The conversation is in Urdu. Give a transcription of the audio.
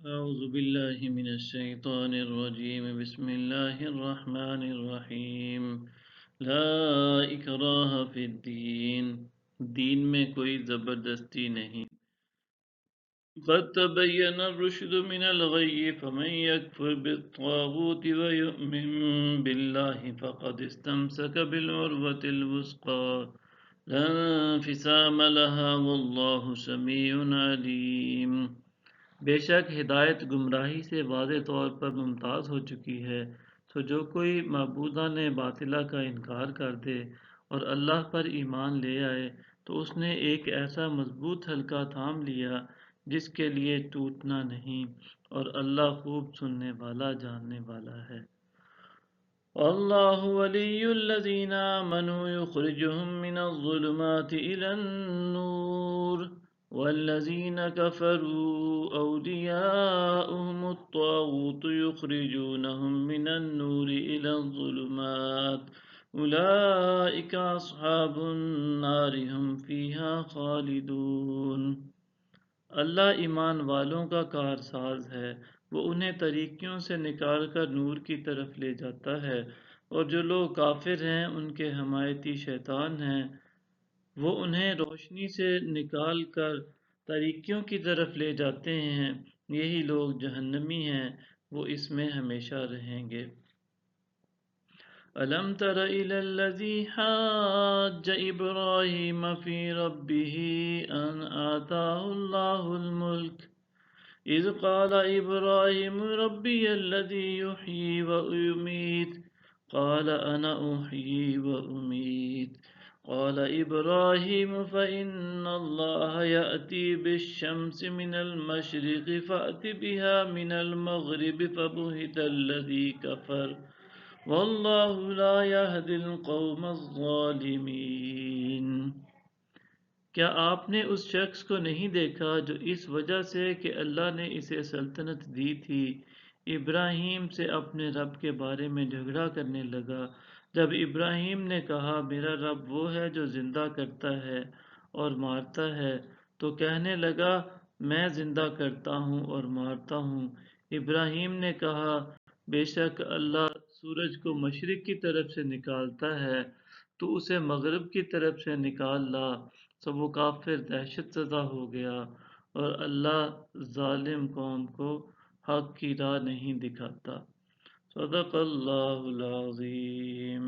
أعوذ بالله من الشيطان الرجيم بسم الله الرحمن الرحیم لا اکراہ فی الدین، دین میں کوئی زبردستی نہیں۔ قد تبین الرشد من الغی فمن یکفر بالطاغوت ویؤمن باللہ فقد استمسک بالعروة الوثقی لا انفصام لها واللہ سمیع علیم۔ بے شک ہدایت گمراہی سے واضح طور پر ممتاز ہو چکی ہے، تو جو کوئی معبودان باطلہ کا انکار کر دے اور اللہ پر ایمان لے آئے تو اس نے ایک ایسا مضبوط حلقہ تھام لیا جس کے لیے ٹوٹنا نہیں، اور اللہ خوب سننے والا جاننے والا ہے۔ اللہ ولی الذین آمنوا یخرجهم من الظلمات إلى النور والذین کفروا اولیاؤهم الطاغوت یخرجونهم من النور إلى الظلمات اولئک اصحاب النار هم فیها خالدون۔ اللہ ایمان والوں کا کارساز ہے، وہ انہیں طریقوں سے نکال کر نور کی طرف لے جاتا ہے، اور جو لوگ کافر ہیں ان کے حمایتی شیطان ہیں، وہ انہیں روشنی سے نکال کر طریقوں کی طرف لے جاتے ہیں، یہی لوگ جہنمی ہیں، وہ اس میں ہمیشہ رہیں گے۔ ألم تر إلى الذي حاج إبراهيم في ربه أن آتاه الله الملك إذ قال إبراهيم ربي الذي يحيي ويميت قال أنا أحيي وأميت قال إبراهيم فإن الله يأتي بالشمس من المشرق فأت بها من المغرب فبهت الذي كفر واللہ لا یہدی القوم الظالمین۔ کیا آپ نے اس شخص کو نہیں دیکھا جو اس وجہ سے کہ اللہ نے اسے سلطنت دی تھی ابراہیم سے اپنے رب کے بارے میں جھگڑا کرنے لگا؟ جب ابراہیم نے کہا میرا رب وہ ہے جو زندہ کرتا ہے اور مارتا ہے، تو کہنے لگا میں زندہ کرتا ہوں اور مارتا ہوں۔ ابراہیم نے کہا بے شک اللہ سورج کو مشرق کی طرف سے نکالتا ہے، تو اسے مغرب کی طرف سے نکال لا۔ سب وہ کافر دہشت زدہ ہو گیا، اور اللہ ظالم قوم کو حق کی راہ نہیں دکھاتا۔ صدق اللہ العظیم۔